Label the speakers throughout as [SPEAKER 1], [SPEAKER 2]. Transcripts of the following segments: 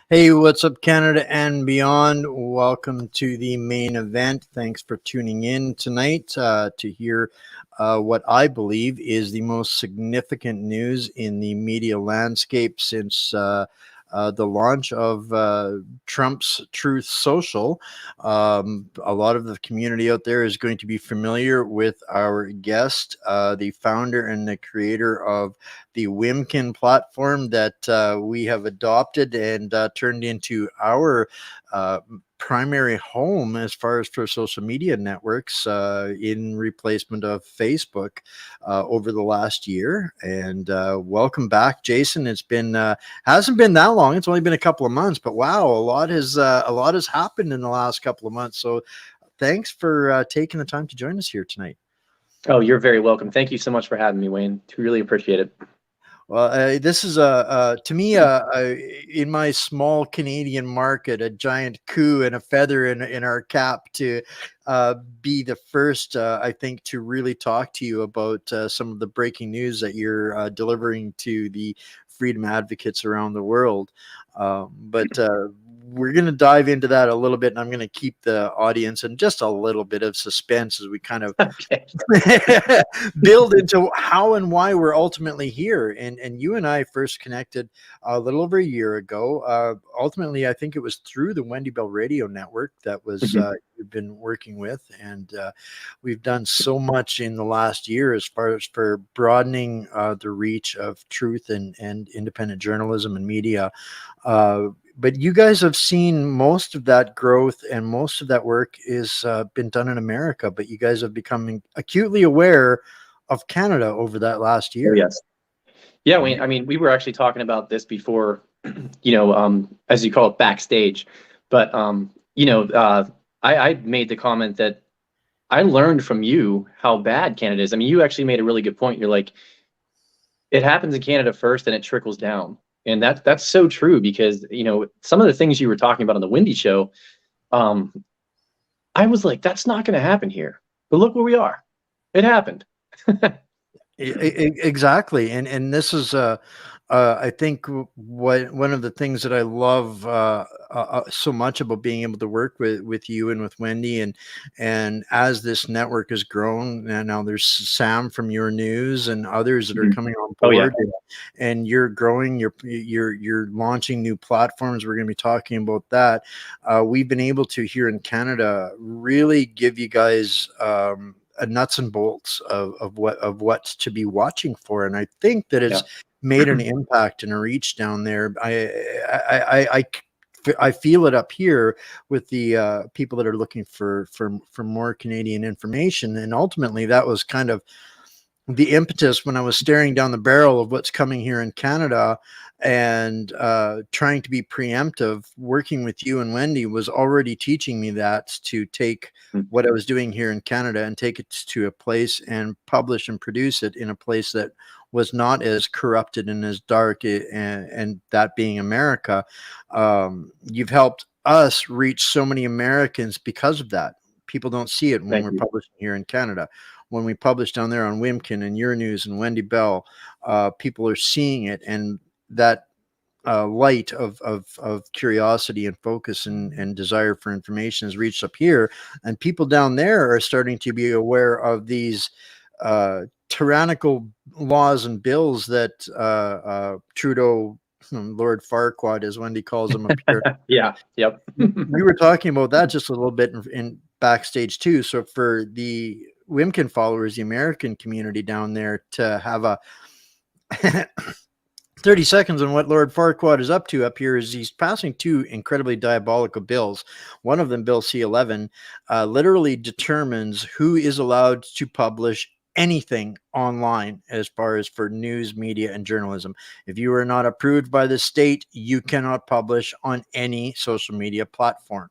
[SPEAKER 1] Hey, what's up, Canada and beyond? Welcome to the main event. Thanks for tuning in tonight to hear what I believe is the most significant news in the media landscape since the launch of Trump's Truth Social. A lot of the community out there is going to be familiar with our guest, the founder and the creator of the Wimkin platform that we have adopted and turned into our primary home as far as for social media networks in replacement of Facebook over the last year. And welcome back, Jason. It's been hasn't been that long. It's only been a couple of months, but wow, a lot has happened in the last couple of months. So thanks for taking the time to join us here tonight.
[SPEAKER 2] Oh, you're very welcome. Thank you so much for having me, Wayne. Really appreciate it.
[SPEAKER 1] Well, this is to me in my small Canadian market, a giant coup and a feather in our cap to be the first, I think, to really talk to you about some of the breaking news that you're delivering to the freedom advocates around the world. But we're going to dive into that a little bit, and I'm going to keep the audience in just a little bit of suspense as we kind of build into how and why we're ultimately here. And you and I first connected a little over a year ago. Ultimately, I think it was through the Wendy Bell Radio Network that was you've been working with, and we've done so much in the last year as far as for broadening the reach of truth and independent journalism and media. But you guys have seen most of that growth, and most of that work is been done in America. But you guys have become acutely aware of Canada over that last year.
[SPEAKER 2] Oh, yes. Yeah, I mean, we were actually talking about this before, as you call it, backstage. But I made the comment that I learned from you how bad Canada is. I mean, you actually made a really good point. You're like, it happens in Canada first, and it trickles down. And that's so true, because, some of the things you were talking about on the Wendy show, I was like, that's not going to happen here. But look where we are. It happened.
[SPEAKER 1] Exactly. And this is I think one of the things that I love so much about being able to work with you and with Wendy, and as this network has grown, and now there's Sam from Your News and others that are coming on board, and you're growing, you're launching new platforms. We're going to be talking about that. We've been able to, here in Canada, really give you guys nuts and bolts of what to be watching for, and I think that it's made an impact and a reach down there. I feel it up here with the people that are looking for more Canadian information, and ultimately that was kind of the impetus when I was staring down the barrel of what's coming here in Canada, and trying to be preemptive. Working with you and Wendy was already teaching me that, to take what I was doing here in Canada and take it to a place and publish and produce it in a place that was not as corrupted and as dark, and that being America. You've helped us reach so many Americans because of that. People don't see it when we're publishing here in Canada. When we publish down there on Wimkin and Your News and Wendy Bell, people are seeing it, and that light of curiosity and focus and desire for information has reached up here, and people down there are starting to be aware of these tyrannical laws and bills that Trudeau Lord Farquaad, as Wendy calls him up here.
[SPEAKER 2] Yeah. Yep.
[SPEAKER 1] We were talking about that just a little bit in backstage too. So for the Wimkin followers, the American community down there, to have a 30 seconds on what Lord Farquaad is up to up here is he's passing two incredibly diabolical bills. One of them, Bill C-11, literally determines who is allowed to publish anything online as far as for news, media, and journalism. If you are not approved by the state, you cannot publish on any social media platform.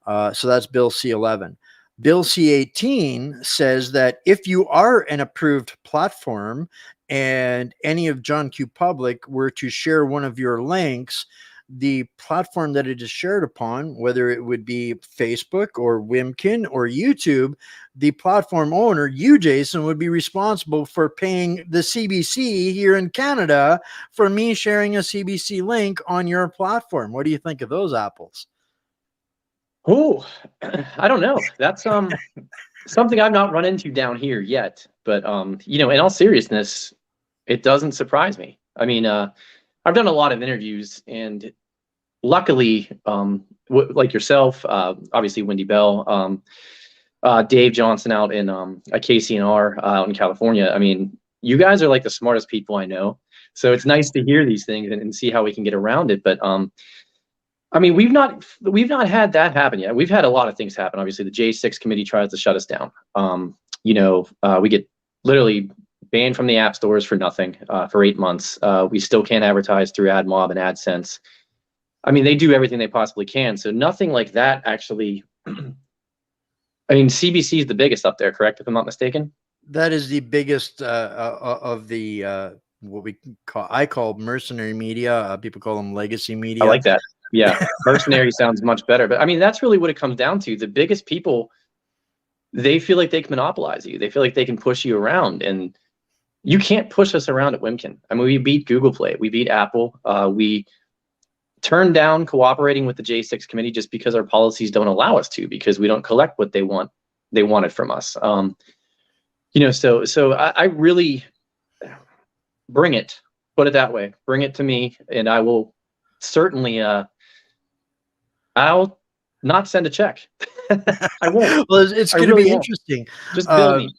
[SPEAKER 1] So that's Bill C-11. Bill C-18 says that if you are an approved platform and any of John Q. Public were to share one of your links, the platform that it is shared upon, whether it would be Facebook or Wimkin or YouTube, the platform owner, you, Jason, would be responsible for paying the CBC here in Canada for me sharing a CBC link on your platform. What do you think of those apples?
[SPEAKER 2] Oh, I don't know. That's something I've not run into down here yet. But you know, in all seriousness, it doesn't surprise me. I mean, I've done a lot of interviews, and luckily, like yourself, obviously Wendy Bell, Dave Johnson out in KCNR out in California. I mean, you guys are like the smartest people I know. So it's nice to hear these things and see how we can get around it. But I mean, we've not had that happen yet. We've had a lot of things happen. Obviously, the J6 committee tries to shut us down. You know, we get literally banned from the app stores for nothing for 8 months. We still can't advertise through AdMob and AdSense. I mean, they do everything they possibly can. So nothing like that actually. I mean, CBC is the biggest up there, correct? If I'm not mistaken.
[SPEAKER 1] That is the biggest of the what I call mercenary media. People call them legacy media.
[SPEAKER 2] I like that. Yeah, mercenary sounds much better. But I mean, that's really what it comes down to. The biggest people, they feel like they can monopolize you. They feel like they can push you around, and you can't push us around at Wimkin. I mean, we beat Google Play, we beat Apple. We turned down cooperating with the J6 committee just because our policies don't allow us to, because we don't collect what they wanted from us. You know, so I really bring it. Put it that way. Bring it to me, and I will certainly. I'll not send a check. I won't.
[SPEAKER 1] Well, it's going to be interesting.
[SPEAKER 2] Just bill me.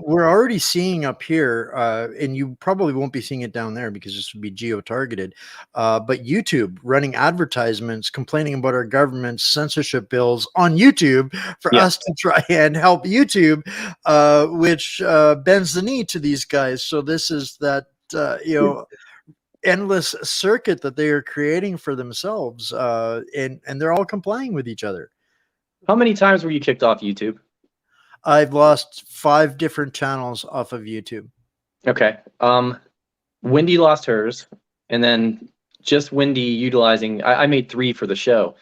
[SPEAKER 1] We're already seeing up here, and you probably won't be seeing it down there because this would be geo-targeted, but YouTube running advertisements complaining about our government's censorship bills on YouTube for us to try and help YouTube, which bends the knee to these guys. So this is that, you know, endless circuit that they are creating for themselves, and they're all complying with each other.
[SPEAKER 2] How many times were you kicked off YouTube?
[SPEAKER 1] I've lost 5 different channels off of YouTube.
[SPEAKER 2] Okay. Wendy lost hers, and then just Wendy utilizing, I made 3 for the show.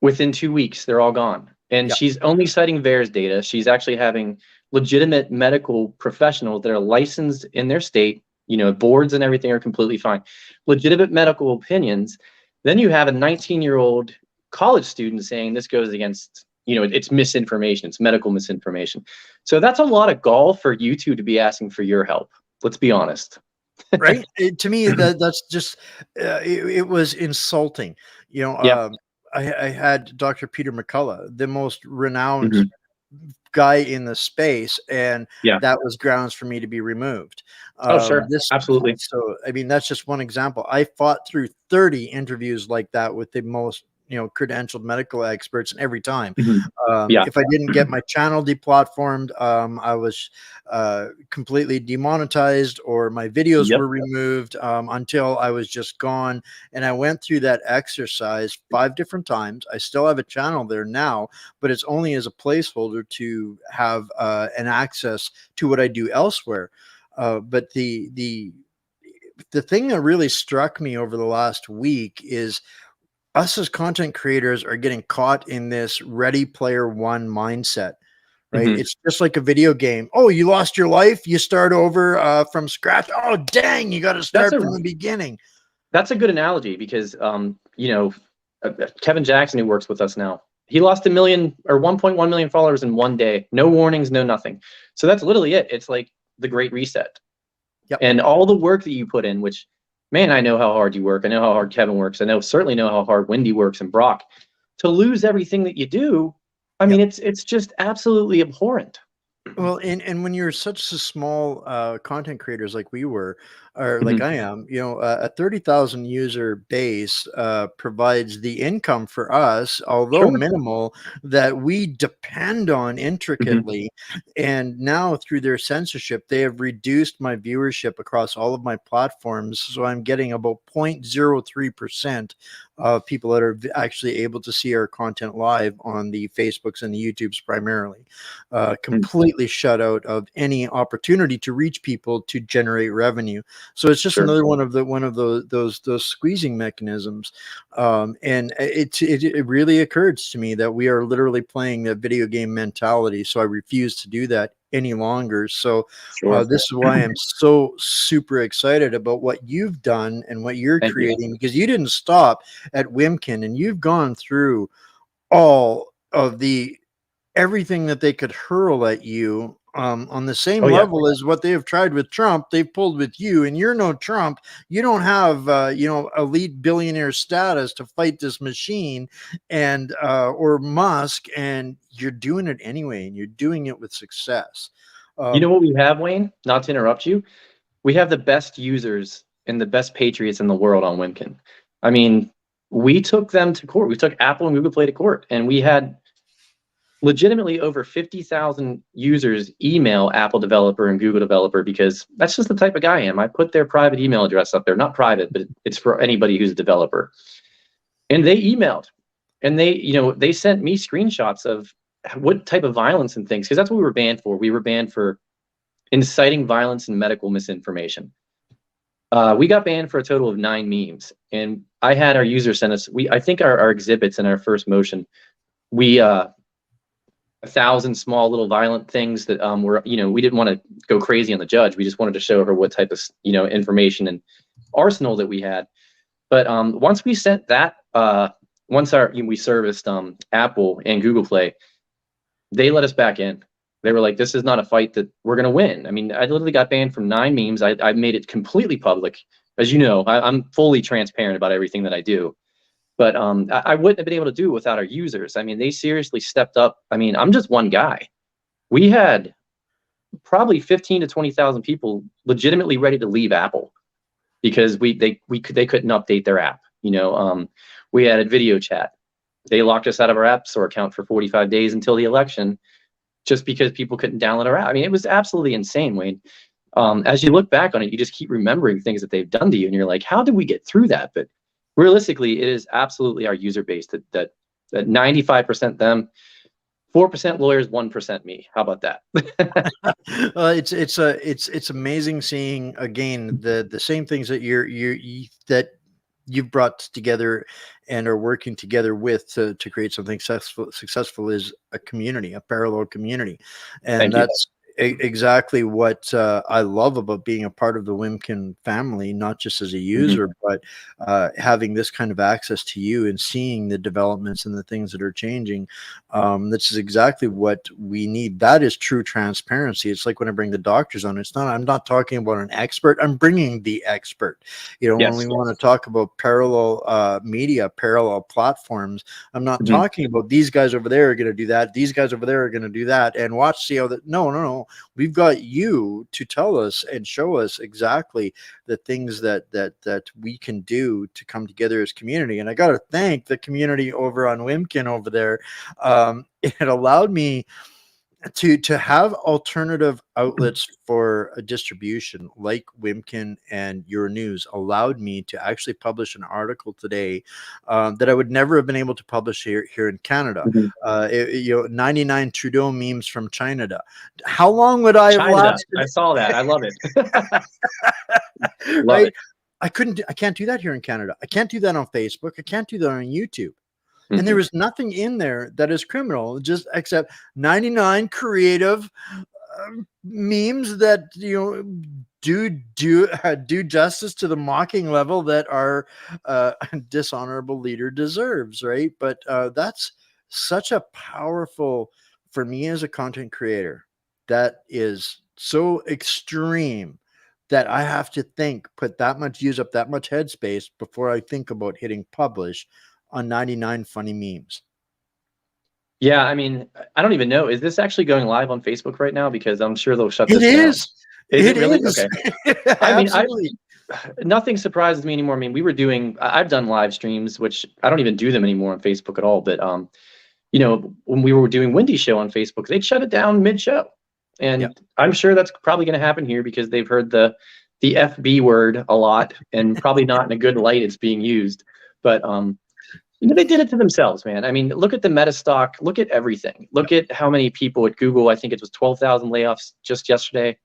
[SPEAKER 2] Within 2 weeks, they're all gone. And she's only citing VAERS data. She's actually having legitimate medical professionals that are licensed in their state. You know, boards and everything are completely fine. Legitimate medical opinions. Then you have a 19-year-old college student saying this goes against, you know, it's misinformation. It's medical misinformation. So that's a lot of gall for you two to be asking for your help. Let's be honest.
[SPEAKER 1] Right? To me, that's just, it was insulting. You know, I had Dr. Peter McCullough, the most renowned guy in the space, and that was grounds for me to be removed.
[SPEAKER 2] Sure. Absolutely.
[SPEAKER 1] So, I mean, that's just one example. I fought through 30 interviews like that with the most, you know, credentialed medical experts, and every time, if I didn't get my channel deplatformed, I was completely demonetized, or my videos were removed, until I was just gone. And I went through that exercise 5 different times. I still have a channel there now, but it's only as a placeholder to have an access to what I do elsewhere. But the thing that really struck me over the last week is us as content creators are getting caught in this Ready Player One mindset, right? It's just like a video game. Oh, you lost your life, you start over from scratch. Oh, dang, you got to start from the beginning.
[SPEAKER 2] That's a good analogy, because you know, Kevin Jackson, who works with us now, he lost 1 million or 1.1 million followers in 1 day. No warnings, no nothing. So that's literally it. It's like the Great Reset. And all the work that you put in, which man, I know how hard you work. I know how hard Kevin works. Certainly know how hard Wendy works and Brock. To lose everything that you do, I mean, it's just absolutely abhorrent.
[SPEAKER 1] Well, and when you're such a small content creators like we were, or like
[SPEAKER 2] Mhm.
[SPEAKER 1] I am, a 30,000 user base provides the income for us, although
[SPEAKER 2] Sure.
[SPEAKER 1] minimal, that we depend on
[SPEAKER 2] Mhm.
[SPEAKER 1] intricately. And now through their censorship, they have reduced my viewership across all of my platforms. So I'm getting about 0.03% of people that are actually able to see our content live on the Facebooks and the YouTubes primarily.
[SPEAKER 2] Mm.
[SPEAKER 1] Completely shut out of any opportunity to reach people to generate revenue. So it's just
[SPEAKER 2] Sure.
[SPEAKER 1] another one of those squeezing mechanisms. And it really occurs to me that we are literally playing the video game mentality. So I refuse to do that any longer. So
[SPEAKER 2] Sure.
[SPEAKER 1] this is why I'm so super excited about what you've done and what you're
[SPEAKER 2] Thank you.
[SPEAKER 1] creating, because you didn't stop at Wimkin and you've gone through all of the everything that they could hurl at you, on the same
[SPEAKER 2] Oh yeah.
[SPEAKER 1] level as what they have tried with Trump, they've pulled with you. And you're no Trump. You don't have, elite billionaire status to fight this machine and or Musk, and you're doing it anyway, and you're doing it with success.
[SPEAKER 2] You know
[SPEAKER 1] Um,
[SPEAKER 2] what we have, Wayne? Not to interrupt you. We have the best users and the best patriots in the world on Wimkin. I mean, we took them to court. We took Apple and Google Play to court, and we had legitimately over 50,000 users email Apple developer and Google developer, because that's just the type of guy I am. I put their private email address up there, not private, but it's for anybody who's a developer. And they emailed, and they sent me screenshots of what type of violence and things, because that's what we were banned for. We were banned for inciting violence and medical misinformation. We got banned for a total of 9 memes, and I had our users send us. I think our exhibits in our first motion, we 1,000 small little violent things that were, we didn't want to go crazy on the judge. We just wanted to show her what type of information and arsenal that we had. But once we sent that, once we serviced Apple and Google Play, they let us back in. They were like, this is not a fight that we're going to win. I mean, I literally got banned from 9 memes. I made it completely public. As you know, I'm fully transparent about everything that I do. But I wouldn't have been able to do it without our users. I mean, they seriously stepped up. I mean, I'm just one guy. We had probably 15 to 20,000 people legitimately ready to leave Apple because they couldn't update their app. We had a video chat. They locked us out of our App Store account for 45 days until the election, just because people couldn't download our app. I mean, it was absolutely insane, Wayne. As you look back on it, you just keep remembering things that they've done to you, and you're like, how did we get through that? But realistically, it is absolutely our user base that 95% them, 4% lawyers, 1% me. How about that?
[SPEAKER 1] it's amazing seeing again the same things that that you've brought together and are working together with to create something successful is a community, a parallel community. And
[SPEAKER 2] Thank you.
[SPEAKER 1] that's exactly what I love about being a part of the Wimkin family, not just as a
[SPEAKER 2] Mhm.
[SPEAKER 1] user, but having this kind of access to you and seeing the developments and the things that are changing. This is exactly what we need. That is true transparency. It's like when I bring the doctors on, I'm not talking about an expert. I'm bringing the expert. When we
[SPEAKER 2] Yes.
[SPEAKER 1] want to talk about parallel media, parallel platforms, I'm not
[SPEAKER 2] Mhm.
[SPEAKER 1] talking about these guys over there are going to do that. These guys over there are going to do that. And watch, see how that. No. We've got you to tell us and show us exactly the things that we can do to come together as community. And I got to thank the community over on Wimkin over there. It allowed me to have alternative outlets for a distribution like Wimkin and Your News allowed me to actually publish an article today that I would never have been able to publish here in Canada.
[SPEAKER 2] Mhm.
[SPEAKER 1] 99 Trudeau memes from China. How long would I have
[SPEAKER 2] China.
[SPEAKER 1] lasted?
[SPEAKER 2] I saw that. I love it. Love
[SPEAKER 1] Right?
[SPEAKER 2] it.
[SPEAKER 1] I can't do that here in Canada. I can't do that on Facebook. I can't do that on YouTube. And there
[SPEAKER 2] Mhm.
[SPEAKER 1] is nothing in there that is criminal, just except 99 creative memes that do justice to the mocking level that our dishonorable leader deserves, right? But that's such a powerful, for me as a content creator, that is so extreme that I have to use up that much headspace before I think about hitting publish on 99 funny memes.
[SPEAKER 2] Yeah, I mean, I don't even know. Is this actually going live on Facebook right now? Because I'm sure they'll shut
[SPEAKER 1] It
[SPEAKER 2] this down.
[SPEAKER 1] is.
[SPEAKER 2] Is it
[SPEAKER 1] It
[SPEAKER 2] really?
[SPEAKER 1] is.
[SPEAKER 2] Okay. I mean,
[SPEAKER 1] Absolutely.
[SPEAKER 2] nothing surprises me anymore. I mean, I've done live streams, which I don't even do them anymore on Facebook at all. But when we were doing Wendy's show on Facebook, they'd shut it down mid-show. And
[SPEAKER 1] Yep.
[SPEAKER 2] I'm sure that's probably going to happen here because they've heard the FB word a lot, and probably not in a good light it's being used. But they did it to themselves, man. I mean, look at the meta stock, look at everything. Look at how many people at Google, I think it was 12,000 layoffs just yesterday.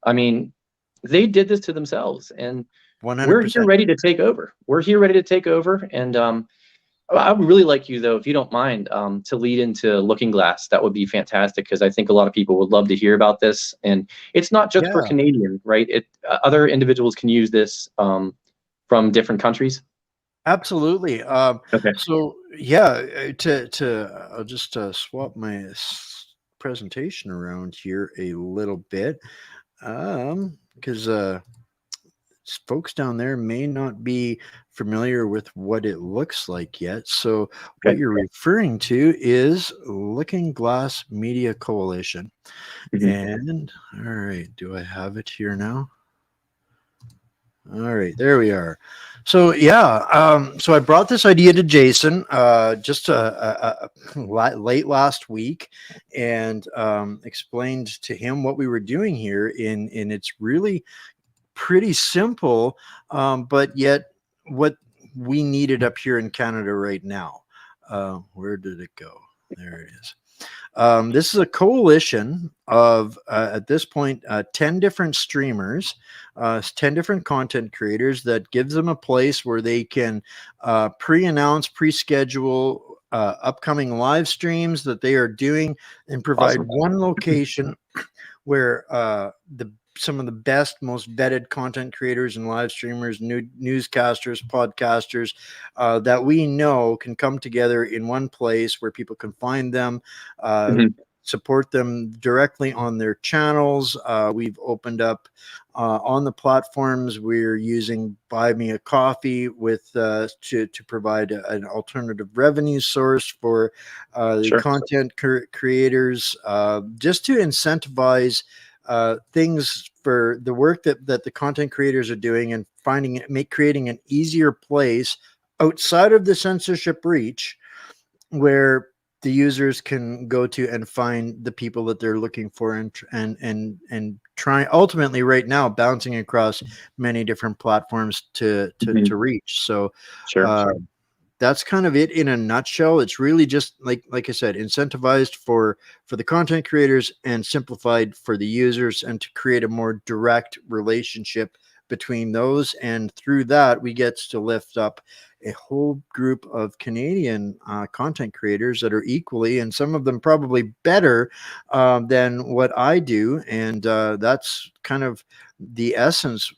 [SPEAKER 2] I mean, they did this to themselves, and
[SPEAKER 1] 100%.
[SPEAKER 2] we're here ready to take over. We're here ready to take over. And I would really like you, though, if you don't mind, to lead into Looking Glass. That would be fantastic, because I think a lot of people would love to hear about this. And it's not just for Canadian, right? Other individuals can use this from different countries.
[SPEAKER 1] Absolutely.
[SPEAKER 2] Okay.
[SPEAKER 1] So yeah, I'll just swap my presentation around here a little bit, because folks down there may not be familiar with what it looks like yet. So what you're referring to is Looking Glass Media Coalition. And all right, do I have it here now? All right, there we are. So yeah, so I brought this idea to Jason just late last week, and explained to him what we were doing here. And it's really pretty simple, but yet what we needed up here in Canada right now. Where did it go? There it is. This is a coalition of, at this point, 10 different streamers, 10 different content creators that gives them a place where they can pre-announce, pre-schedule upcoming live streams that they are doing, and provide one location where some of the best, most vetted content creators and live streamers, newscasters, podcasters that we know can come together in one place where people can find them, support them directly on their channels. We've opened up on the platforms. We're using Buy Me a Coffee to provide an alternative revenue source for the content creators, just to incentivize things for the work that the content creators are doing, and creating an easier place outside of the censorship reach where the users can go to and find the people that they're looking for, and try ultimately right now bouncing across many different platforms to reach. So that's kind of it in a nutshell. It's really just like I said, incentivized for the content creators and simplified for the users, and to create a more direct relationship between those. And through that, we get to lift up a whole group of Canadian content creators that are equally, and some of them probably better than what I do. And that's kind of the essence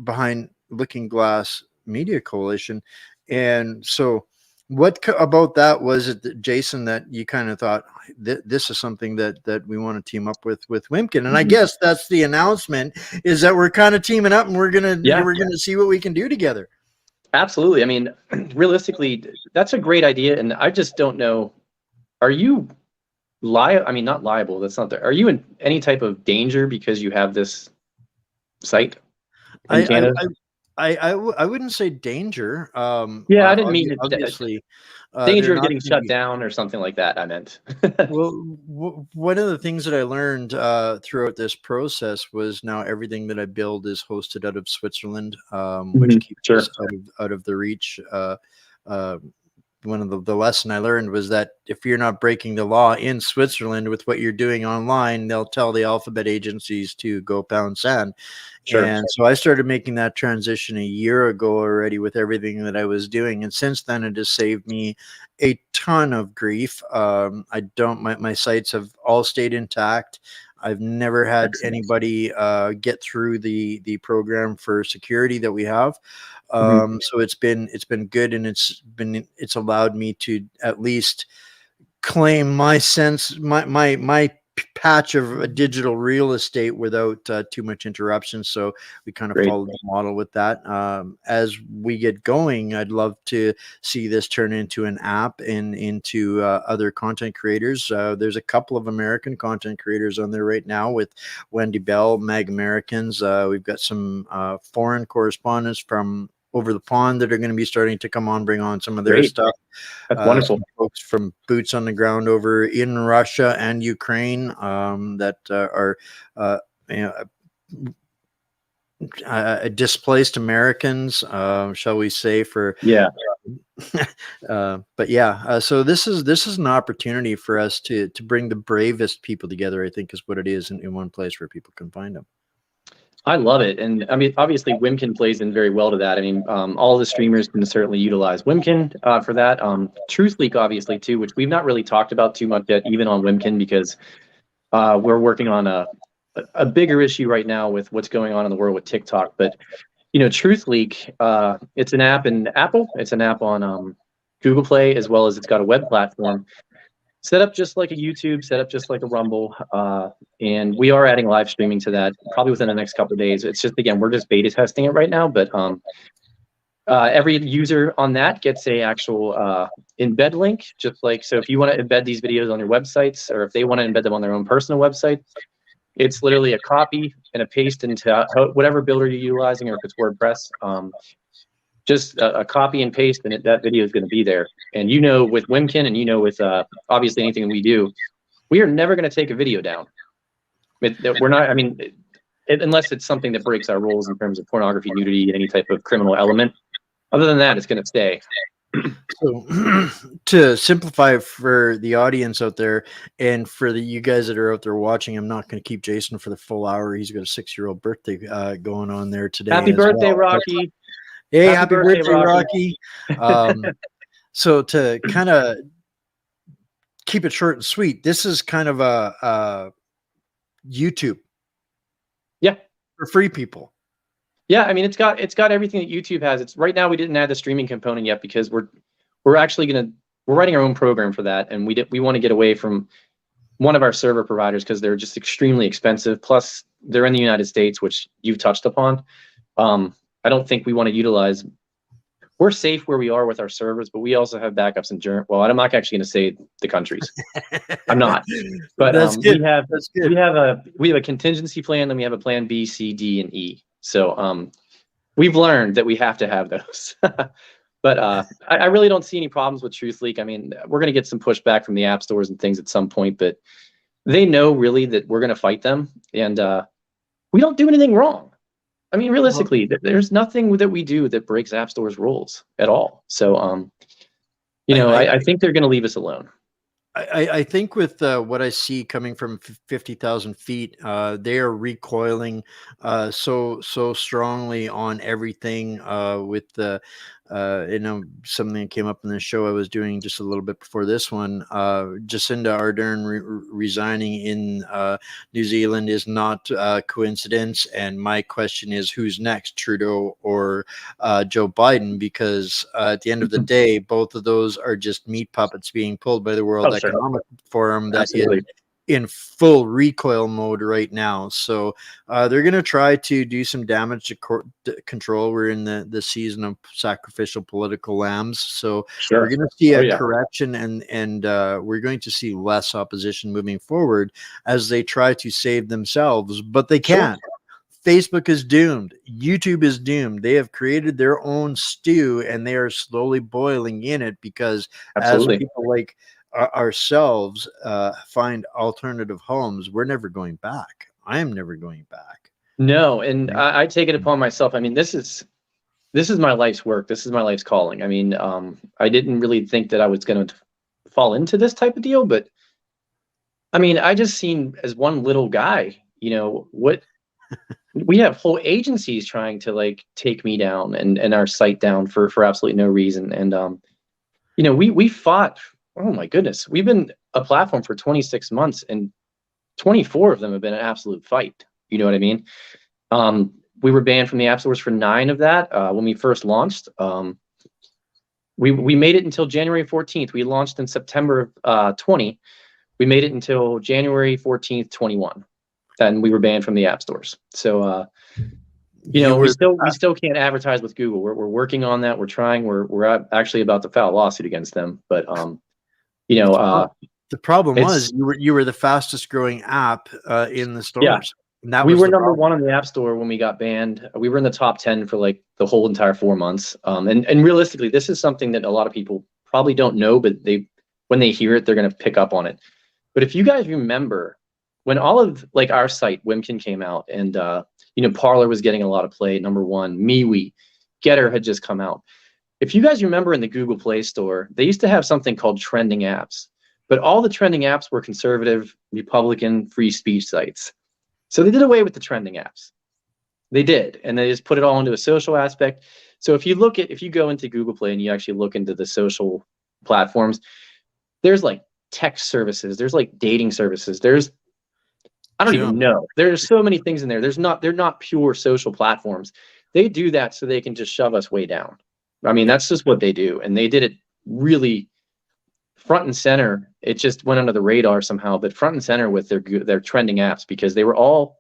[SPEAKER 1] behind Looking Glass Media Coalition. And so what about that was it, Jason, that you kind of thought this is something that we want to team up with Wimkin? And I guess that's the announcement, is that we're kind of teaming up, and we're gonna see what we can do together.
[SPEAKER 2] Absolutely. I mean, realistically, that's a great idea, and I just don't know. Are you liable? I mean, not liable. That's not there. Are you in any type of danger because you have this site in Canada?
[SPEAKER 1] I wouldn't say danger.
[SPEAKER 2] Yeah, I didn't mean it.
[SPEAKER 1] Obviously,
[SPEAKER 2] danger of getting shut down or something like that, I meant.
[SPEAKER 1] Well, one of the things that I learned throughout this process was now everything that I build is hosted out of Switzerland, which keeps us out of the reach. One of the lesson I learned was that if you're not breaking the law in Switzerland with what you're doing online, they'll tell the alphabet agencies to go pound sand. And so I started making that transition a year ago already with everything that I was doing. And since then, it has saved me a ton of grief. My sites have all stayed intact. I've never had anybody get through the program for security that we have. So it's been good, and it's allowed me to at least claim my patch of a digital real estate without too much interruption. So we kind of
[SPEAKER 2] Great.
[SPEAKER 1] followed the model with that. As we get going, I'd love to see this turn into an app and into other content creators. There's a couple of American content creators on there right now with Wendy Bell, Mag Americans. We've got some foreign correspondents from over the pond that are going to be starting to come on, bring on some of their
[SPEAKER 2] Great.
[SPEAKER 1] stuff.
[SPEAKER 2] That's wonderful.
[SPEAKER 1] Folks from boots on the ground over in Russia and Ukraine that are displaced Americans, shall we say? For
[SPEAKER 2] yeah.
[SPEAKER 1] But yeah, so this is an opportunity for us to bring the bravest people together. I think is what it is in one place where people can find them.
[SPEAKER 2] I love it. And I mean, obviously Wimkin plays in very well to that. I mean, all the streamers can certainly utilize Wimkin for that. Truth Leak, obviously, too, which we've not really talked about too much yet, even on Wimkin, because we're working on a bigger issue right now with what's going on in the world with TikTok. But, Truth Leak, it's an app in Apple. It's an app on Google Play, as well as it's got a web platform. Set up just like a YouTube, set up just like a Rumble, and we are adding live streaming to that probably within the next couple of days. It's just, again, we're just beta testing it right now, but every user on that gets a actual embed link, just like, so if you want to embed these videos on your websites, or if they want to embed them on their own personal website, it's literally a copy and a paste into whatever builder you're utilizing, or if it's WordPress. Just a copy and paste, and that video is going to be there. And with Wimkin, and with obviously anything we do, we are never going to take a video down. We're not. I mean, unless it's something that breaks our rules in terms of pornography, nudity, any type of criminal element. Other than that, it's going to stay.
[SPEAKER 1] So to simplify for the audience out there, and for you guys that are out there watching, I'm not going to keep Jason for the full hour. He's got a 6-year-old birthday going on there today.
[SPEAKER 2] Happy birthday, Rocky.
[SPEAKER 1] Hey, happy birthday, Rocky. So to kind of keep it short and sweet, this is kind of a YouTube.
[SPEAKER 2] Yeah.
[SPEAKER 1] For free people.
[SPEAKER 2] Yeah, I mean, it's got everything that YouTube has. It's right now we didn't add the streaming component yet because we're actually we're writing our own program for that, and we want to get away from one of our server providers because they're just extremely expensive. Plus, they're in the United States, which you've touched upon. I don't think we want to utilize. We're safe where we are with our servers, but we also have backups in Germany. Well, I'm not actually going to say the countries. I'm not. But we have a contingency plan, then we have a plan B, C, D, and E. So we've learned that we have to have those. But I really don't see any problems with Truth Leak. I mean, we're going to get some pushback from the app stores and things at some point, but they know really that we're going to fight them, and we don't do anything wrong. I mean, realistically, there's nothing that we do that breaks app stores' rules at all. So, I think they're going to leave us alone.
[SPEAKER 1] I think with what I see coming from 50,000 feet, they are recoiling so strongly on everything with the something that came up in the show I was doing just a little bit before this one. Jacinda Ardern resigning in New Zealand is not a coincidence, and my question is, who's next, Trudeau or Joe Biden? Because at the end of the day, both of those are just meat puppets being pulled by the World Economic Forum that is in full recoil mode right now. So they're going to try to do some damage to control. We're in the season of sacrificial political lambs. So we're going to see a correction, and we're going to see less opposition moving forward as they try to save themselves, but they can't. Facebook is doomed. YouTube is doomed. They have created their own stew, and they are slowly boiling in it because as people like ourselves find alternative homes, we're never going back. I am never going back.
[SPEAKER 2] No, and I take it upon myself. I mean, this is my life's work. This is my life's calling. I mean, I didn't really think that I was going to fall into this type of deal, but I mean, I just seen as one little guy, what we have whole agencies trying to like take me down and our site down for absolutely no reason. And we fought. Oh my goodness, we've been a platform for 26 months, and 24 of them have been an absolute fight. You know what I mean? We were banned from the app stores for 9 of that when we first launched. We made it until January 14th. We launched in September of 20. We made it until January 14th, 21. Then we were banned from the app stores. So, we still can't advertise with Google. We're working on that. We're trying. We're actually about to file a lawsuit against them. But
[SPEAKER 1] the problem was you were the fastest growing app in the stores.
[SPEAKER 2] Yeah.
[SPEAKER 1] And that
[SPEAKER 2] we
[SPEAKER 1] was
[SPEAKER 2] were
[SPEAKER 1] the
[SPEAKER 2] number
[SPEAKER 1] problem.
[SPEAKER 2] one on the App Store when we got banned. We were in the top 10 for like the whole entire 4 months. And realistically, this is something that a lot of people probably don't know, but when they hear it, they're going to pick up on it. But if you guys remember, when all of like our site Wimkin came out, and Parler was getting a lot of play, number one, MeWe, Getter had just come out. If you guys remember in the Google Play Store, they used to have something called trending apps, but all the trending apps were conservative, Republican, free speech sites. So they did away with the trending apps. They did, and they just put it all into a social aspect. So if you go into Google Play and you actually look into the social platforms, there's like text services, there's like dating services, I don't even know. There's so many things in there. They're not pure social platforms. They do that so they can just shove us way down. I mean, that's just what they do. And they did it really front and center. It just went under the radar somehow, but front and center with their trending apps, because they were all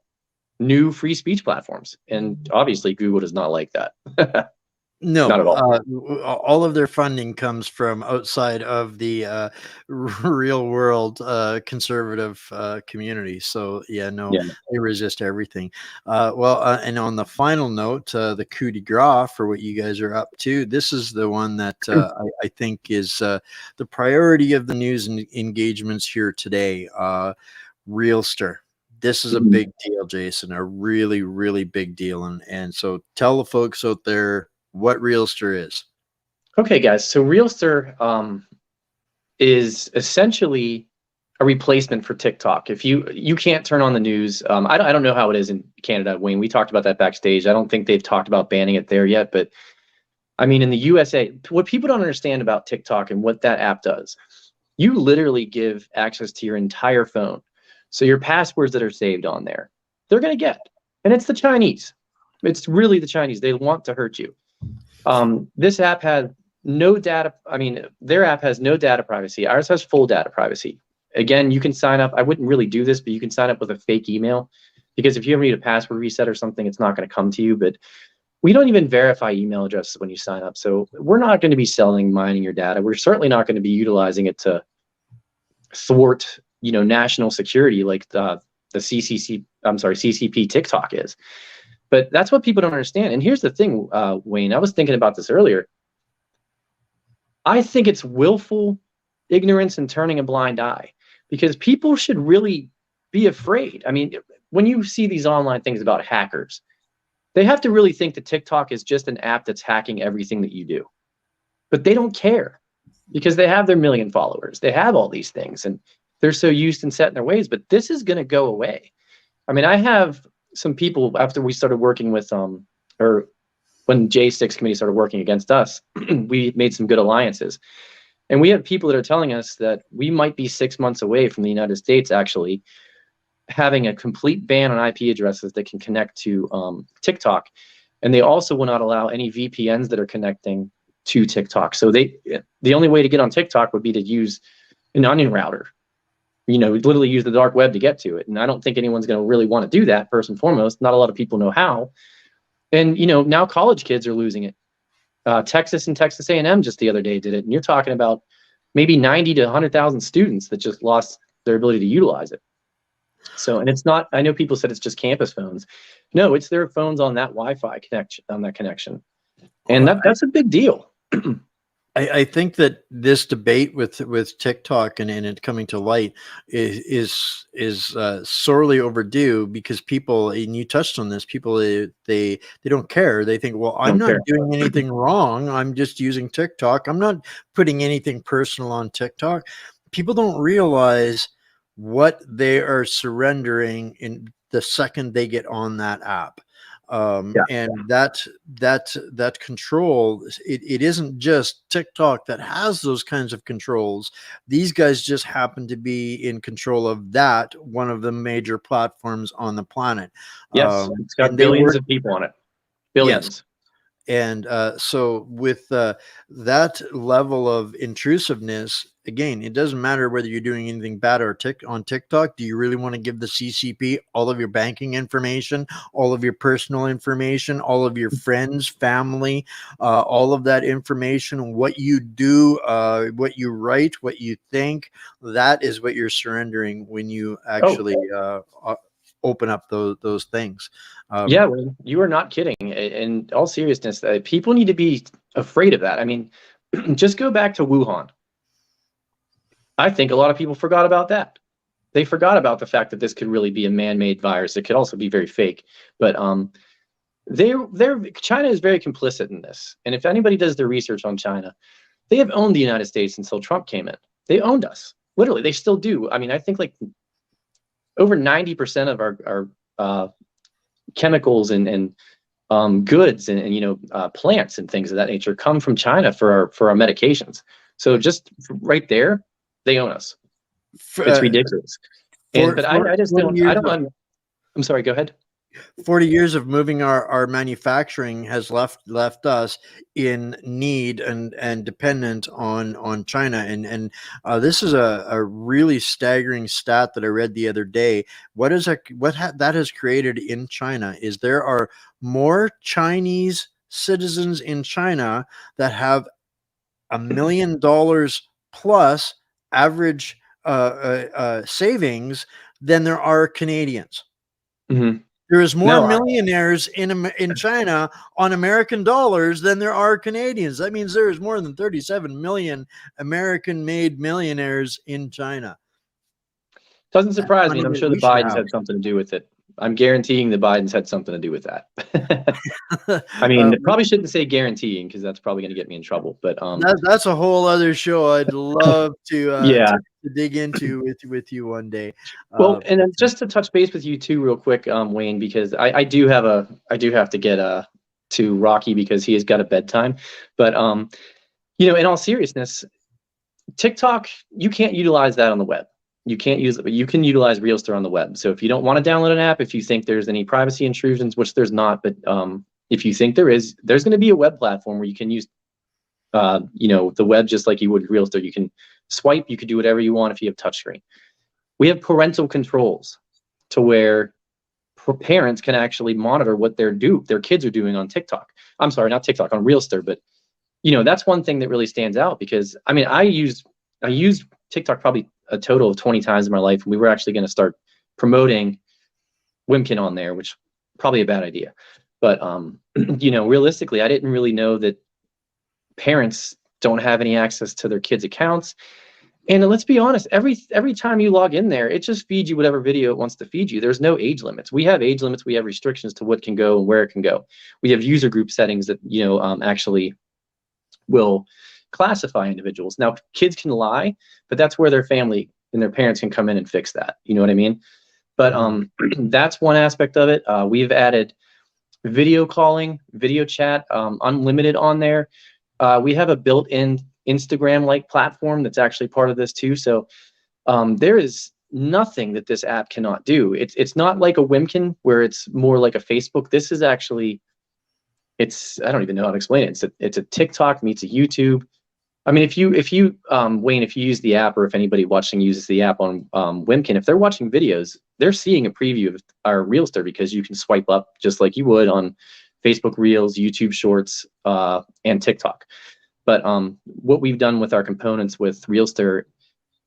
[SPEAKER 2] new free speech platforms. And obviously Google does not like that.
[SPEAKER 1] No,
[SPEAKER 2] not at all.
[SPEAKER 1] All of their funding comes from outside of the real world conservative community. So they resist everything. And on the final note, the coup de grace for what you guys are up to. This is the one that I think is the priority of the news and engagements here today. Reelster. This is a big deal, Jason. A really, really big deal. And so tell the folks out there what Reelster is.
[SPEAKER 2] Okay, guys. So Reelster is essentially a replacement for TikTok. If you can't turn on the news, I don't know how it is in Canada, Wayne. We talked about that backstage. I don't think they've talked about banning it there yet, but I mean, in the USA, what people don't understand about TikTok and what that app does, you literally give access to your entire phone. So your passwords that are saved on there, they're going to get, and it's the Chinese. It's really the Chinese. They want to hurt you. This app has no data. I mean, their app has no data privacy. Ours has full data privacy. Again, you can sign up. I wouldn't really do this, but you can sign up with a fake email, because if you ever need a password reset or something, it's not going to come to you. But we don't even verify email addresses when you sign up. So we're not going to be mining your data. We're certainly not going to be utilizing it to thwart, national security like the CCP TikTok is. But that's what people don't understand. And here's the thing, Wayne, I was thinking about this earlier. I think it's willful ignorance and turning a blind eye, because people should really be afraid. I mean, when you see these online things about hackers, they have to really think that TikTok is just an app that's hacking everything that you do. But they don't care, because they have their 1 million followers. They have all these things, and they're so used and set in their ways. But this is going to go away. I mean, I have some people, after we started working with or when J6 committee started working against us, we made some good alliances, and we have people that are telling us that we might be 6 months away from the United States actually having a complete ban on IP addresses that can connect to TikTok, and they also will not allow any VPNs that are connecting to TikTok. So the only way to get on TikTok would be to use an onion router. Literally use the dark web to get to it. And I don't think anyone's going to really want to do that, first and foremost. Not a lot of people know how. And, now college kids are losing it. Texas and Texas A&M just the other day did it. And you're talking about maybe 90 to 100,000 students that just lost their ability to utilize it. So, and it's not, I know people said it's just campus phones. No, it's their phones on that Wi-Fi connection. And that's a big deal.
[SPEAKER 1] I think that this debate with TikTok and it coming to light is sorely overdue, because people, and you touched on this, people they don't care. They think, well, I'm not doing anything wrong. I'm just using TikTok. I'm not putting anything personal on TikTok. People don't realize what they are surrendering in the second they get on that app. And that control, it isn't just TikTok that has those kinds of controls. These guys just happen to be in control of that, one of the major platforms on the planet.
[SPEAKER 2] Yes, it's got billions of people on it. Billions.
[SPEAKER 1] Yes. And so with that level of intrusiveness, again, it doesn't matter whether you're doing anything bad or on TikTok. Do you really want to give the CCP all of your banking information, all of your personal information, all of your friends, family, all of that information, what you do, what you write, what you think? That is what you're surrendering when you actually open up those things.
[SPEAKER 2] Yeah, well, you are not kidding. In all seriousness, people need to be afraid of that. I mean, just go back to Wuhan. I think a lot of people forgot about that. They forgot about the fact that this could really be a man-made virus. It could also be very fake. But China is very complicit in this. And if anybody does their research on China, they have owned the United States until Trump came in. They owned us. Literally, they still do. I mean, I think like over 90% of our chemicals and goods and plants and things of that nature come from China for our medications. So just right there, they own us. It's ridiculous. But I just don't. I'm sorry. Go ahead.
[SPEAKER 1] 40 years of moving our manufacturing has left us in need and dependent on China. And this is a really staggering stat that I read the other day. What that has created in China is there are more Chinese citizens in China that have $1 million plus average savings than there are Canadians.
[SPEAKER 2] Mm-hmm.
[SPEAKER 1] There is more millionaires in China on American dollars than there are Canadians. That means there is more than 37 million American-made millionaires in China.
[SPEAKER 2] Doesn't surprise me. And I'm sure the Bidens had something to do with it. I'm guaranteeing the Bidens had something to do with that. I mean, probably shouldn't say guaranteeing because that's probably going to get me in trouble. But
[SPEAKER 1] that's a whole other show. I'd love to to dig into with you one day.
[SPEAKER 2] Well, and then just to touch base with you too, real quick, Wayne, because I do have to get to Rocky because he has got a bedtime. But in all seriousness, TikTok, you can't utilize that on the web. You can't use it, but you can utilize Reelster on the web. So if you don't want to download an app, if you think there's any privacy intrusions, which there's not, but if you think there is, there's going to be a web platform where you can use, the web just like you would Reelster. You can swipe, you can do whatever you want if you have touchscreen. We have parental controls to where parents can actually monitor what their kids are doing on TikTok. I'm sorry, not TikTok, on Reelster, but that's one thing that really stands out because I mean, I used TikTok probably a total of 20 times in my life. And we were actually going to start promoting Wimkin on there, which probably a bad idea. But, realistically, I didn't really know that parents don't have any access to their kids' accounts. And let's be honest, every time you log in there, it just feeds you whatever video it wants to feed you. There's no age limits. We have age limits. We have restrictions to what can go and where it can go. We have user group settings that, actually will classify individuals. Now, kids can lie, but that's where their family and their parents can come in and fix that. You know what I mean? But that's one aspect of it. We've added video calling, video chat, unlimited on there. We have a built-in Instagram-like platform that's actually part of this too. So there is nothing that this app cannot do. It's not like a Wimkin where it's more like a Facebook. This is actually, I don't even know how to explain it. It's a TikTok meets a YouTube. I mean, if you Wayne, if you use the app, or if anybody watching uses the app on Wimkin, if they're watching videos, they're seeing a preview of our Reelster because you can swipe up just like you would on Facebook Reels, YouTube Shorts, and TikTok. But what we've done with our components with Reelster,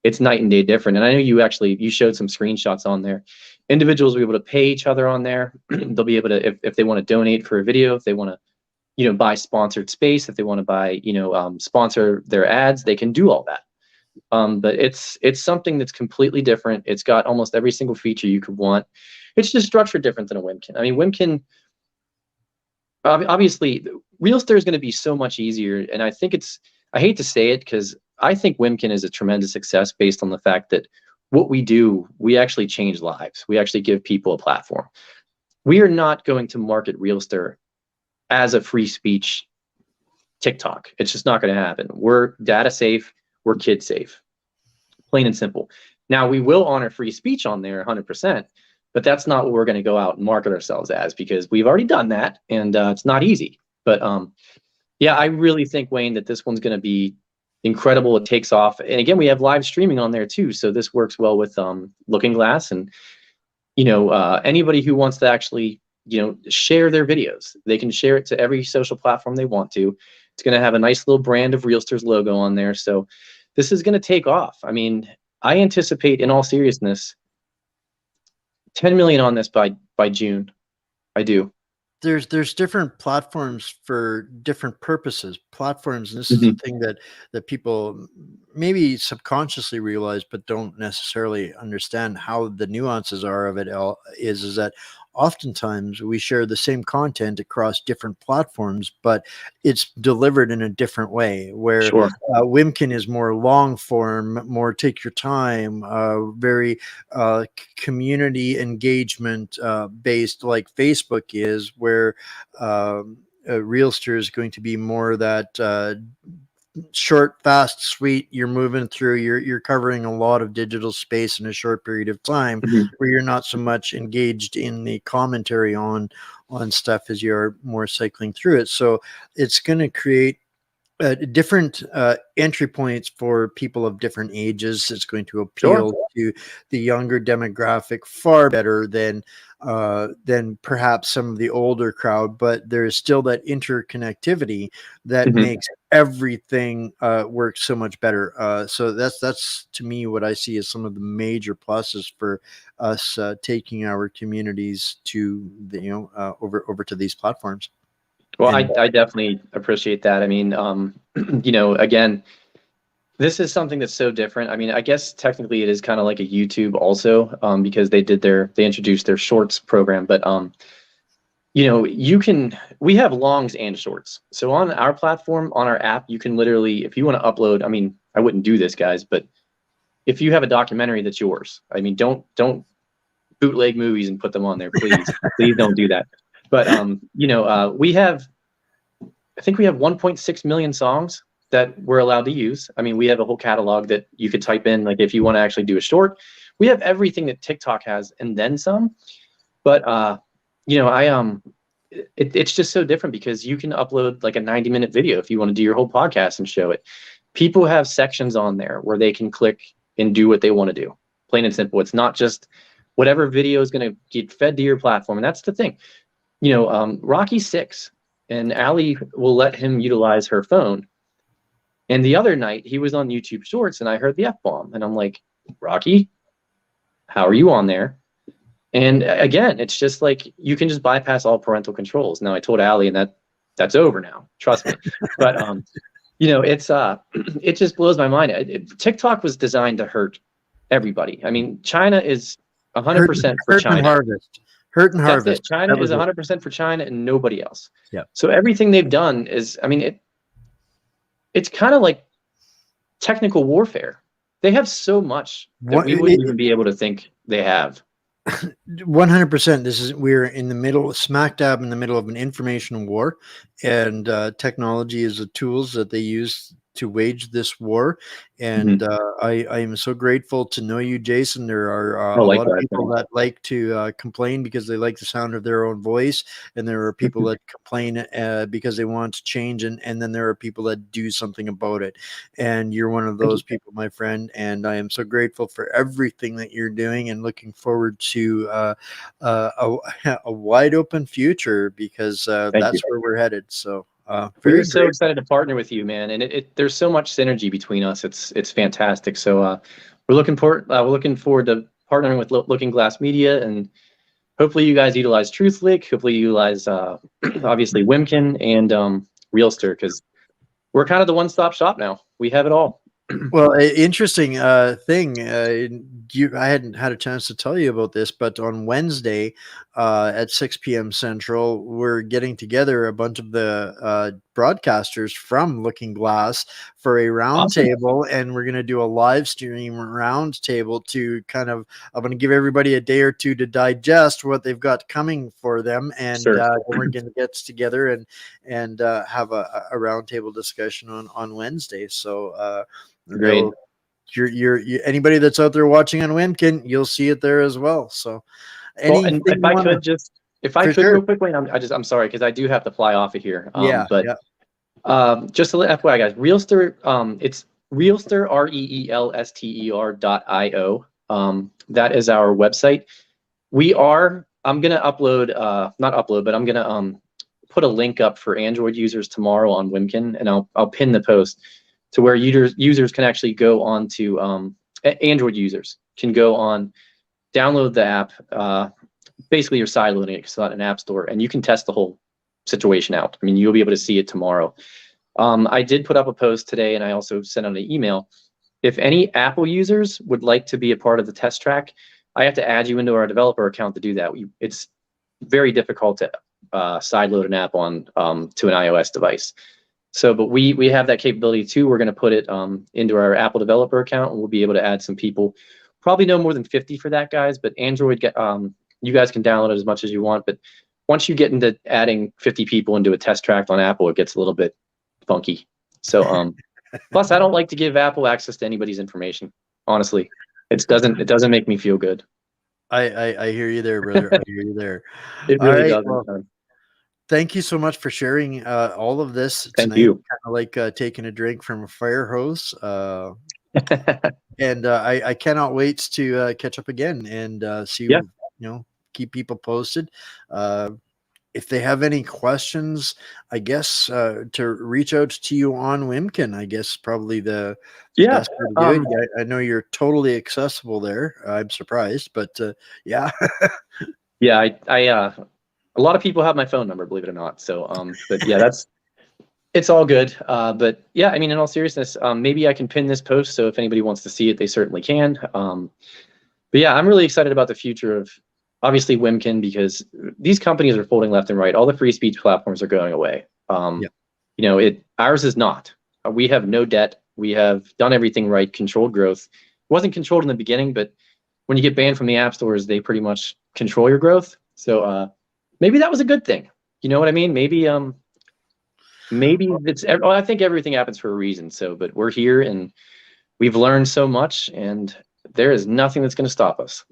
[SPEAKER 2] it's night and day different. And I know you showed some screenshots on there. Individuals will be able to pay each other on there. They'll be able to, if they want to donate for a video, if they want to, buy sponsored space, if they want to buy, sponsor their ads, they can do all that. But it's something that's completely different. It's got almost every single feature you could want. It's just structured different than a Wimkin. I mean, Wimkin, obviously, Reelster is going to be so much easier. And I hate to say it because I think Wimkin is a tremendous success based on the fact that what we do, we actually change lives. We actually give people a platform. We are not going to market Reelster as a free speech TikTok. It's just not going to happen. We're data safe. We're kid safe. Plain and simple. Now, we will honor free speech on there 100%, but that's not what we're going to go out and market ourselves as because we've already done that and it's not easy. But yeah, I really think, Wayne, that this one's going to be incredible. It takes off. And again, we have live streaming on there too. So this works well with Looking Glass, and anybody who wants to actually share their videos, they can share it to every social platform they want to. It's going to have a nice little brand of Reelster's logo on there. So this is going to take off. I mean, I anticipate, in all seriousness, 10 million on this by June. I do.
[SPEAKER 1] There's different platforms for different purposes. Platforms, and this is the thing that people maybe subconsciously realize, but don't necessarily understand how the nuances are of it all, is that oftentimes we share the same content across different platforms, but it's delivered in a different way, where
[SPEAKER 2] Sure.
[SPEAKER 1] Wimkin is more long form, more take your time, very community engagement based, like Facebook is, where Reelster is going to be more that short, fast, sweet. You're moving through, you're covering a lot of digital space in a short period of time, where you're not so much engaged in the commentary on stuff as you're more cycling through it. So it's going to create different entry points for people of different ages. It's going to appeal to the younger demographic far better than perhaps some of the older crowd, but there is still that interconnectivity that makes everything work so much better. So that's to me what I see as some of the major pluses for us taking our communities to the over to these platforms.
[SPEAKER 2] Well, I definitely appreciate that. I mean, again, this is something that's so different. I mean, I guess technically it is kind of like a YouTube also, because they introduced their shorts program, but we have longs and shorts. So on our platform, on our app, you can literally, if you want to upload, I mean, I wouldn't do this, guys, but if you have a documentary that's yours, I mean, don't bootleg movies and put them on there, please. Please don't do that. But I think we have 1.6 million songs that we're allowed to use. I mean, we have a whole catalog that you could type in, like if you want to actually do a short. We have everything that TikTok has and then some. But it's just so different because you can upload like a 90-minute video if you want to do your whole podcast and show it. People have sections on there where they can click and do what they want to do. Plain and simple. It's not just whatever video is going to get fed to your platform. And that's the thing. Rocky's 6, and Allie will let him utilize her phone. And the other night he was on YouTube Shorts and I heard the F-bomb, and I'm like, Rocky, how are you on there? And again, it's just like, you can just bypass all parental controls. Now I told Allie, and that's over now, trust me. But it just blows my mind. TikTok was designed to hurt everybody. I mean, China is 100% for China.
[SPEAKER 1] And harvest. Hurt and harvest.
[SPEAKER 2] China is 100% for China and nobody else.
[SPEAKER 1] Yeah.
[SPEAKER 2] So everything they've done is, I mean, it's kind of like technical warfare. They have so much that we wouldn't even be able to think they have.
[SPEAKER 1] 100%. We're in the middle, smack dab in the middle of an information war, and technology is the tools that they use to wage this war. And I am so grateful to know you, Jason. There are a lot of people that like to complain because they like the sound of their own voice, and there are people that complain because they want to change, and then there are people that do something about it. And you're one of those people, my friend, and I am so grateful for everything that you're doing, and looking forward to a wide open future, because that's where we're headed. So
[SPEAKER 2] we're so excited to partner with you, man, and there's so much synergy between us. It's fantastic. So we're looking forward to partnering with Looking Glass Media, and hopefully you guys utilize TruthLeak. Hopefully you utilize obviously Wimkin and Reelster, because we're kind of the one-stop shop now. We have it all.
[SPEAKER 1] Well, interesting thing. I hadn't had a chance to tell you about this, but on Wednesday at 6 p.m. Central, we're getting together a bunch of the broadcasters from Looking Glass for a roundtable, and we're going to do a live stream roundtable to kind of, I'm going to give everybody a day or two to digest what they've got coming for them, and we're going to get together and have a roundtable discussion on Wednesday. So
[SPEAKER 2] great.
[SPEAKER 1] You're anybody that's out there watching on Wimkin, you'll see it there as well. So,
[SPEAKER 2] and if I could real quickly, I'm sorry, because I do have to fly off of here. Just to let FYI guys, Reelster, Reelster, Reelster.io. That is our website. I'm gonna upload, not upload, but I'm gonna put a link up for Android users tomorrow on Wimkin, and I'll pin the post to where users can actually go on to Android users can go on, download the app. Basically, you're sideloading it because it's not an app store, and you can test the whole situation out. I mean, you'll be able to see it tomorrow. I did put up a post today, and I also sent out an email. If any Apple users would like to be a part of the test track, I have to add you into our developer account to do that. It's very difficult to sideload an app on to an iOS device. So, but we have that capability too. We're going to put it into our Apple developer account, and we'll be able to add some people. Probably no more than 50 for that, guys. But Android, you guys can download it as much as you want. But once you get into adding 50 people into a test track on Apple, it gets a little bit funky. So, plus, I don't like to give Apple access to anybody's information. Honestly, it doesn't make me feel good.
[SPEAKER 1] I hear you there, brother. I hear you there.
[SPEAKER 2] It really doesn't.
[SPEAKER 1] Well, thank you so much for sharing all of this tonight.
[SPEAKER 2] Thank you.
[SPEAKER 1] Kind of like taking a drink from a fire hose. And I cannot wait to catch up again and see, keep people posted. If they have any questions, I guess to reach out to you on Wimkin, I guess probably the best way to do it. I know you're totally accessible there. I'm surprised, but yeah.
[SPEAKER 2] Yeah, I a lot of people have my phone number, believe it or not. So, but yeah, it's all good. But yeah, I mean, in all seriousness, maybe I can pin this post. So if anybody wants to see it, they certainly can. But yeah, I'm really excited about the future of obviously Wimkin, because these companies are folding left and right. All the free speech platforms are going away. Ours is not. We have no debt. We have done everything right, controlled growth. It wasn't controlled in the beginning, but when you get banned from the app stores, they pretty much control your growth. So maybe that was a good thing. You know what I mean? Maybe I think everything happens for a reason. So, but we're here and we've learned so much, and there is nothing that's going to stop us.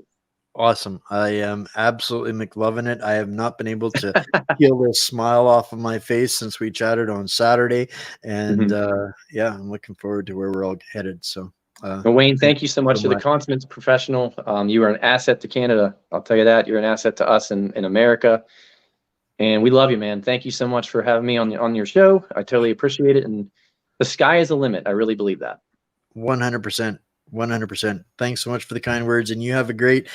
[SPEAKER 1] Awesome. I am absolutely McLovin' it. I have not been able to peel this smile off of my face since we chatted on Saturday. And yeah, I'm looking forward to where we're all headed. So
[SPEAKER 2] Wayne, thank you so much. You're the consummate professional. You are an asset to Canada. I'll tell you that. You're an asset to us in America. And we love you, man. Thank you so much for having me on your show. I totally appreciate it. And the sky is the limit. I really believe that.
[SPEAKER 1] 100%. 100%. Thanks so much for the kind words. And you have a great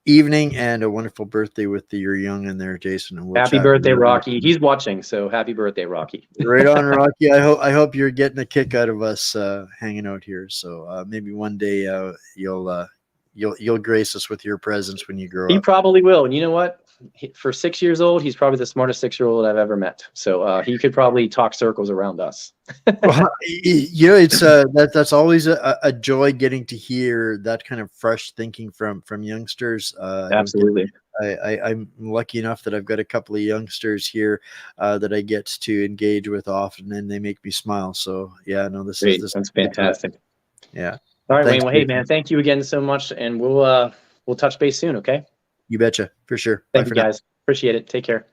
[SPEAKER 1] evening and a wonderful birthday with your young in there, Jason. And
[SPEAKER 2] happy birthday, Rocky. He's watching, so happy birthday, Rocky.
[SPEAKER 1] Right on, Rocky. I hope you're getting a kick out of us hanging out here. So maybe one day you'll grace us with your presence when you grow up.
[SPEAKER 2] He probably will. And you know what? For 6 years old, he's probably the smartest 6-year-old I've ever met. So he could probably talk circles around us.
[SPEAKER 1] Well, it's that's always a joy getting to hear that kind of fresh thinking from youngsters.
[SPEAKER 2] Absolutely.
[SPEAKER 1] I'm lucky enough that I've got a couple of youngsters here that I get to engage with often, and they make me smile. So yeah, no, this
[SPEAKER 2] that's fantastic.
[SPEAKER 1] Yeah.
[SPEAKER 2] All right, Wayne. Well, hey, man, thank you again so much, and we'll touch base soon. Okay.
[SPEAKER 1] You betcha, for sure.
[SPEAKER 2] Thank you, guys. Appreciate it. Take care.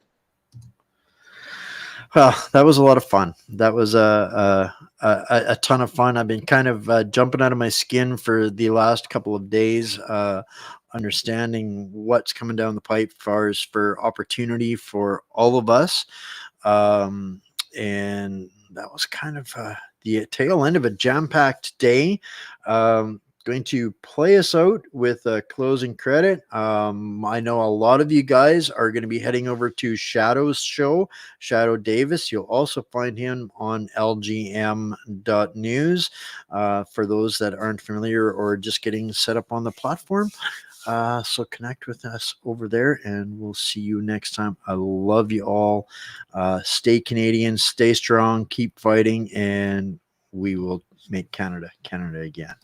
[SPEAKER 1] Well, that was a lot of fun. That was a ton of fun. I've been kind of jumping out of my skin for the last couple of days, understanding what's coming down the pipe as far as for opportunity for all of us. And that was kind of the tail end of a jam-packed day. Going to play us out with a closing credit. I know a lot of you guys are going to be heading over to Shadow's show, Shadow Davis. You'll also find him on lgm.news for those that aren't familiar or just getting set up on the platform. So connect with us over there, and we'll see you next time. I love you all. Stay Canadian, stay strong, keep fighting, and we will make Canada again.